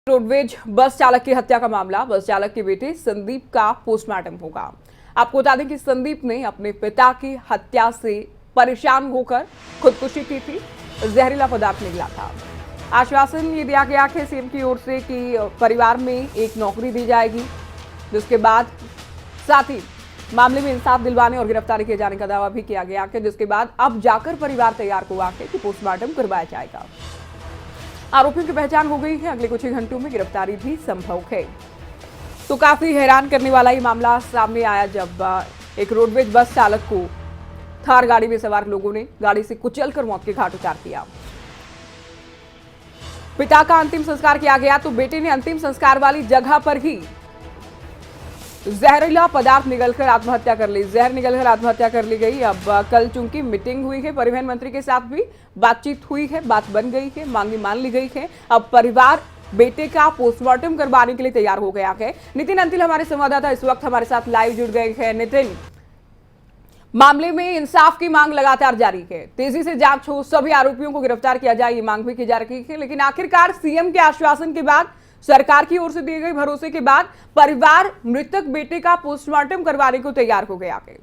Roadways bus चालक की हत्या का मामला। बस चालक के बेटे संदीप का पोस्टमार्टम होगा। आपको बता दें कि संदीप ने अपने पिता की हत्या से परेशान होकर खुदकुशी की थी। जहरीला पदार्थ निकला था। आश्वासन ये दिया गया कि सीएम की ओर से कि परिवार में एक नौकरी दी जाएगी, जिसके बाद साथ ही मामले में इंसाफ दिलवाने और गिरफ्तारी किए जाने का दावा भी किया गया कि जिसके बाद अब जाकर परिवार तैयार हुआ है कि पोस्टमार्टम करवाया जाएगा। आरोपियों की पहचान हो गई है। अगले कुछ ही घंटों में गिरफ्तारी भी संभव है। तो काफी हैरान करने वाला ये मामला सामने आया जब एक रोडवेज बस चालक को थार गाड़ी में सवार लोगों ने गाड़ी से कुचलकर मौत के घाट उतार दिया। पिता का अंतिम संस्कार किया गया तो बेटे ने अंतिम संस्कार वाली जगह पर ही जहरीला पदार्थ निकलकर आत्महत्या कर ली। जहर निकलकर आत्महत्या कर ली गई। अब कल चूंकि मीटिंग हुई है, परिवहन मंत्री के साथ भी बातचीत हुई है, बात बन गई है, मांगी मान ली गई है। अब परिवार बेटे का पोस्टमार्टम करवाने के लिए तैयार हो गया है। नितिन अंतिल हमारे संवाददाता इस वक्त हमारे साथ लाइव जुड़ गए हैं। नितिन, मामले में इंसाफ की मांग लगातार जारी है। तेजी से जांच हो, सभी आरोपियों को गिरफ्तार किया जाए, ये मांग भी की जा रही है। लेकिन आखिरकार सीएम के आश्वासन के बाद, सरकार की ओर से दिए गए भरोसे के बाद परिवार मृतक बेटे का पोस्टमार्टम करवाने को तैयार हो गया है।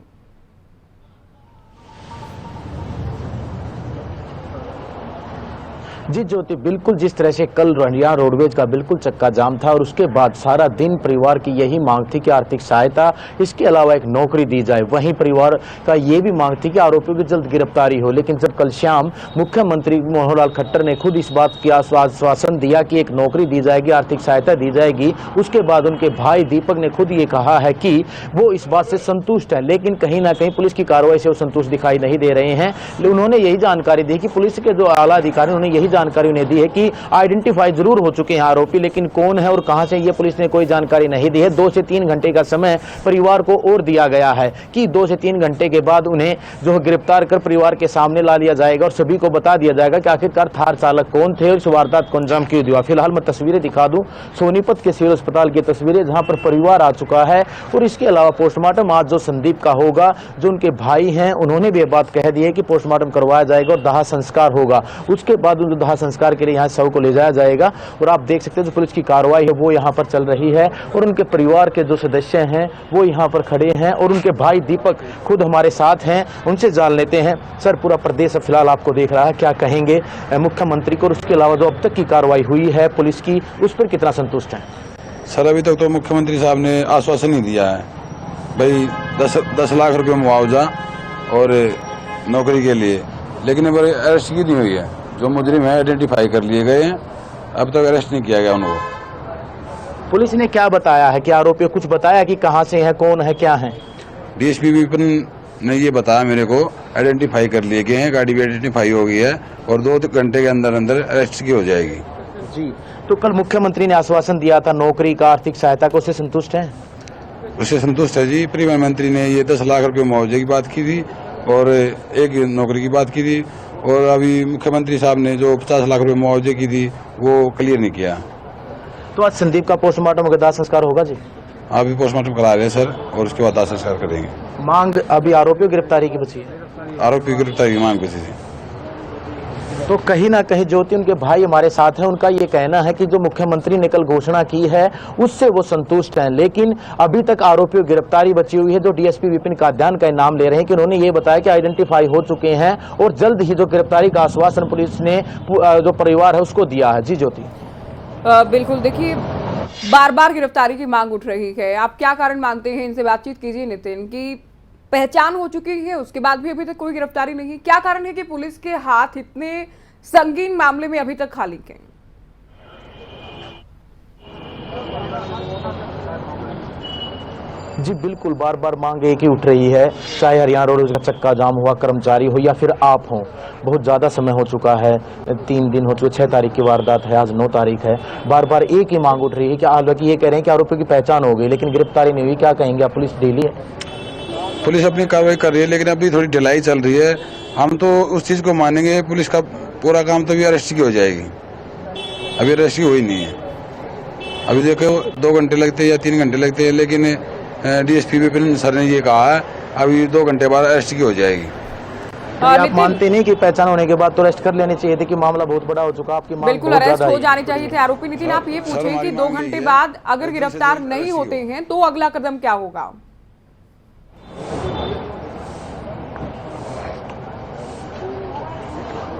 जी ज्योति, बिल्कुल जिस तरह से कल यहाँ रोडवेज का बिल्कुल चक्का जाम था और उसके बाद सारा दिन परिवार की यही मांग थी कि आर्थिक सहायता, इसके अलावा एक नौकरी दी जाए। वहीं परिवार का ये भी मांग थी कि आरोपियों की जल्द गिरफ्तारी हो। लेकिन जब कल शाम मुख्यमंत्री मनोहर लाल खट्टर ने खुद इस बात की आश्वासन दिया कि एक नौकरी दी जाएगी, आर्थिक सहायता दी जाएगी, उसके बाद उनके भाई दीपक ने खुद ये कहा है कि वो इस बात से संतुष्ट है। लेकिन कहीं ना कहीं पुलिस की कार्रवाई से वो संतुष्ट दिखाई नहीं दे रहे हैं। उन्होंने यही जानकारी दी कि पुलिस के जो आला अधिकारी, उन्होंने यही जानकारी उन्हें दी है कि आइडेंटिफाई जरूर हो चुके हैं आरोपी, लेकिन कौन है और कहां से ये पुलिस ने कोई जानकारी नहीं दी है। 2 से 3 घंटे का समय परिवार को और दिया गया है कि 2 से 3 घंटे के बाद उन्हें जो गिरफ्तार कर परिवार के सामने ला लिया जाएगा और सभी को बता दिया जाएगा कि आखिरकार थार चालक कौन थे और इस वारदात को अंजाम क्यों दिया। फिलहाल मैं तस्वीरें दिखा दूं, सोनीपत के सिविल अस्पताल की तस्वीरें, जहां पर परिवार आ चुका है। और इसके अलावा पोस्टमार्टम आज जो संदीप का होगा, जो उनके भाई हैं, उन्होंने भी ये बात कह दी है कि पोस्टमार्टम करवाया जाएगा और दाह संस्कार होगा। उसके बाद उन दाह संस्कार के लिए यहाँ शव को ले जाया जाएगा। और आप देख सकते हैं जो पुलिस की कार्रवाई है वो यहाँ पर चल रही है और उनके परिवार के जो सदस्य हैं वो यहाँ पर खड़े हैं और उनके भाई दीपक खुद हमारे साथ हैं। उनसे जान लेते हैं। सर, पूरा प्रदेश फिलहाल आपको देख रहा है, क्या कहेंगे मुख्यमंत्री को और उसके अलावा जो अब तक की कार्रवाई हुई है पुलिस की, उस पर कितना संतुष्ट है? सर, अभी तक तो मुख्यमंत्री साहब ने आश्वासन ही दिया है भाई 10 लाख रुपये मुआवजा और नौकरी के लिए, लेकिन अब अरेस्ट की नहीं हुई है। जो मुजरिम है आइडेंटिफाई कर लिए गए हैं, अब तक अरेस्ट नहीं किया गया उनको। पुलिस ने क्या बताया है कि आरोपी कुछ बताया कि कहां से है, कौन है, क्या है? डीएसपी विपिन ने ये बताया मेरे को, आइडेंटिफाई कर लिए गए हैं, गाड़ी भी आइडेंटिफाई हो गई है और 2 घंटे के अंदर अंदर अरेस्ट की हो जाएगी। जी, तो कल मुख्यमंत्री ने आश्वासन दिया था नौकरी का, आर्थिक सहायता को, उससे संतुष्ट है? उससे संतुष्ट है जी। परिवहन मंत्री ने ये 10 लाख रुपये मुआवजे की बात की थी और एक नौकरी की बात की थी, और अभी मुख्यमंत्री साहब ने जो 50 लाख रुपए मुआवजे की थी वो क्लियर नहीं किया। तो आज संदीप का पोस्टमार्टम और दाह संस्कार होगा जी? अभी पोस्टमार्टम करा रहे हैं सर और उसके बाद दाह संस्कार करेंगे। मांग अभी आरोपियों गिरफ्तारी की बची है? आरोपी गिरफ्तारी की मांग बची थी। तो कहीं ना कहीं ज्योति, उनके भाई हमारे साथ हैं, उनका ये कहना है कि जो मुख्यमंत्री ने कल घोषणा की है उससे वो संतुष्ट हैं। लेकिन अभी तक आरोपियों की गिरफ्तारी बची हुई है। जो डीएसपी विपिन काद्यान का नाम ले रहे हैं कि उन्होंने ये बताया कि आइडेंटिफाई हो चुके हैं और जल्द ही जो गिरफ्तारी का आश्वासन पुलिस ने जो परिवार है उसको दिया है। जी ज्योति, बिल्कुल, देखिए बार बार गिरफ्तारी की मांग उठ रही है। आप क्या कारण मानते हैं? इनसे बातचीत कीजिए नितिन, की पहचान हो चुकी है उसके बाद भी अभी तक कोई गिरफ्तारी नहीं। क्या कारण है कि पुलिस के हाथ इतने संगीन मामले में अभी तक खाली हैं? जी बिल्कुल, बार बार मांग एक ही उठ रही है, चाहे हरियाणा रोड का चक्का जाम हुआ, कर्मचारी हो या फिर आप हो। बहुत ज़्यादा समय हो चुका है, 3 दिन हो चुके, 6 तारीख की वारदात है, आज 9 तारीख है। बार बार एक ही मांग उठ रही है कि हालांकि ये कह रहे हैं कि आरोपियों की पहचान हो गई लेकिन गिरफ्तारी नहीं हुई। क्या कहेंगे आप? पुलिस ढीली है? पुलिस अपनी कार्रवाई कर रही है लेकिन अभी थोड़ी ढिलाई चल रही है। हम तो उस चीज़ को मानेंगे, पुलिस का पूरा काम तभी अरेस्ट की हो जाएगी। अभी अरेस्ट की हुई नहीं है। अभी देखो 2 घंटे लगते हैं या 3 घंटे लगते हैं, लेकिन डीएसपी विपिन सर ने ये कहा है अभी 2 घंटे बाद अरेस्ट की हो जाएगी। आप नितिन, मानते नहीं कि पहचान होने के बाद तो अरेस्ट कर लेनी चाहिए थी कि मामला बहुत बड़ा हो चुका, आपकी मांग बिल्कुल बहुत अरेस्ट ज्यादा हो है। जाने चाहिए थे आरोपी। नितिन, आप ये सर, पूछें हमारी कि 2 मांग घंटे यही है, बाद अगर जल्द से गिरफ्तार जल्द नहीं अरेस्ट होते ही हो। हैं तो अगला कदम क्या होगा?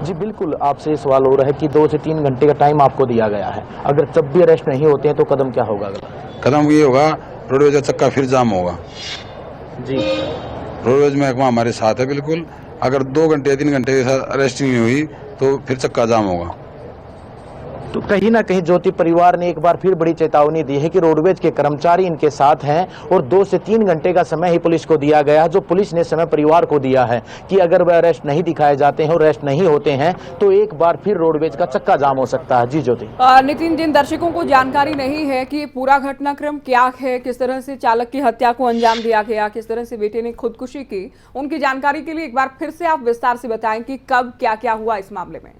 जी बिल्कुल, आपसे सवाल हो रहा है कि 2 से 3 घंटे का टाइम आपको दिया गया है, अगर तब भी अरेस्ट नहीं होते हैं तो कदम क्या होगा अगला? कदम ये होगा, रोडवेज का चक्का फिर जाम होगा। जी रोडवेज महकमा हमारे साथ है बिल्कुल। अगर 2 घंटे या 3 घंटे के साथ अरेस्ट नहीं हुई तो फिर चक्का जाम होगा। तो कहीं ना कहीं ज्योति परिवार ने एक बार फिर बड़ी चेतावनी दी है कि रोडवेज के कर्मचारी इनके साथ हैं और 2 से 3 घंटे का समय ही पुलिस को दिया गया है, जो पुलिस ने समय परिवार को दिया है कि अगर वह अरेस्ट नहीं दिखाए जाते हैं और अरेस्ट नहीं होते हैं तो एक बार फिर रोडवेज का चक्का जाम हो सकता है। जी ज्योति। नितिन, जिन दर्शकों को जानकारी नहीं है कि पूरा घटनाक्रम क्या है, किस तरह से चालक की हत्या को अंजाम दिया गया, किस तरह से बेटे ने खुदकुशी की, उनकी जानकारी के लिए एक बार फिर से आप विस्तार से बताएं कि कब क्या क्या हुआ इस मामले में।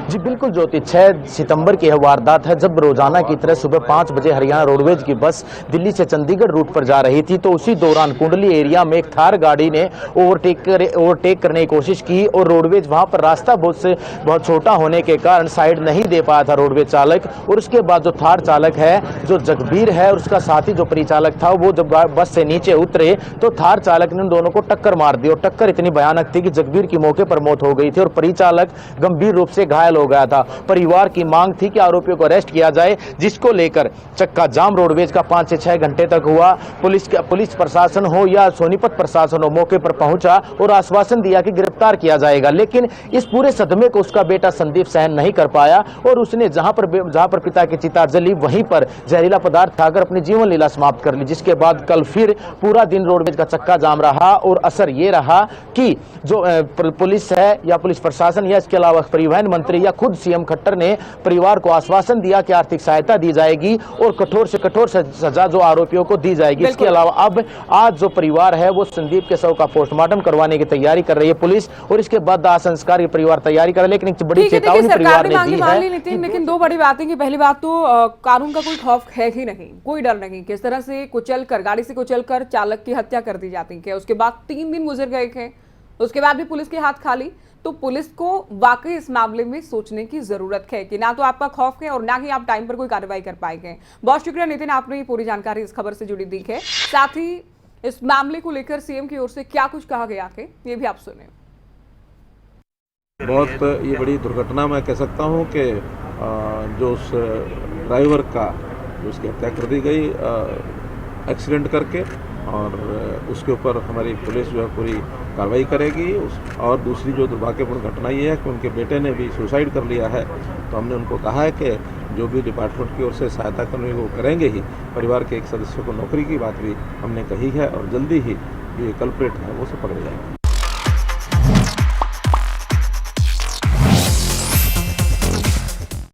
जी बिल्कुल ज्योति, 6 सितंबर की यह वारदात है जब रोजाना की तरह सुबह 5 बजे हरियाणा रोडवेज की बस दिल्ली से चंडीगढ़ रूट पर जा रही थी, तो उसी दौरान कुंडली एरिया में एक थार गाड़ी ने ओवरटेक करने की कोशिश की और रोडवेज वहां पर रास्ता बहुत छोटा होने के कारण साइड नहीं दे पाया था रोडवेज चालक। और उसके बाद जो थार चालक है जो जगबीर है और उसका साथी जो परिचालक था, वो जब बस से नीचे उतरे तो थार चालक ने उन दोनों को टक्कर मार दी और टक्कर इतनी भयानक थी कि जगबीर की मौके पर मौत हो गई थी और परिचालक गंभीर रूप से घायल हो गया था। परिवार की मांग थी कि आरोपियों को अरेस्ट किया जाए, जिसको लेकर चक्का जाम रोडवेज का 5 से 6 घंटे तक हुआ। पुलिस प्रशासन हो या सोनीपत प्रशासन हो मौके पर पहुंचा और आश्वासन दिया कि गिरफ्तार किया जाएगा, लेकिन इस पूरे सदमे को उसका बेटा संदीप सहन नहीं कर पाया और उसने जहां पर पिता की चिता जली वहीं पर जहरीला पदार्थ खाकर अपनी जीवन लीला समाप्त कर ली, जिसके बाद कल फिर पूरा दिन रोडवेज का चक्का जाम रहा। और असर ये रहा कि जो पुलिस है या पुलिस प्रशासन या इसके अलावा परिवहन मंत्री या खुद सीएम खट्टर ने परिवार को आश्वासन दिया कि आर्थिक सहायता दी जाएगी और कठोर से कठोर सजा जो आरोपियों को दी जाएगी। इसके अलावा अब आज जो परिवार है वो संदीप के शव का पोस्टमार्टम करवाने की तैयारी कर रही है पुलिस और इसके बाद दाह संस्कार की परिवार तैयारी कर रहा है। लेकिन एक बड़ी चेतावनी परिवार ने दी है। लेकिन 2 बड़ी बातें की पहली बात तो कानून का कोई खौफ है ही नहीं, कोई डर नहीं। किस तरह से गाड़ी से कुचलकर चालक की हत्या कर दी जाती है, उसके बाद 3 दिन गुजर गए थे, उसके बाद भी पुलिस के हाथ खाली। तो पुलिस को वाकई इस मामले में सोचने की जरूरत है कि ना तो आपका खौफ है और ना ही आप टाइम पर कोई कार्रवाई कर पाएंगे। बहुत शुक्रिया नितिन, आपने ये पूरी जानकारी इस खबर से जुड़ी दी है। साथ ही इस मामले को लेकर सीएम की ओर से क्या कुछ कहा गया है ये भी आप सुने। बहुत ये बड़ी दुर्घटना मैं कह सकता हूँ कि जो उस ड्राइवर का जो उसकी हत्या कर दी गई एक्सीडेंट करके, और उसके ऊपर हमारी पुलिस जो है पूरी कार्रवाई करेगी। और दूसरी जो दुर्भाग्यपूर्ण घटना ये है कि उनके बेटे ने भी सुसाइड कर लिया है, तो हमने उनको कहा है कि जो भी डिपार्टमेंट की ओर से सहायता करने वो करेंगे ही। परिवार के एक सदस्य को नौकरी की बात भी हमने कही है और जल्दी ही जो ये कल्प्रेट है वो सब पकड़े जाएंगे।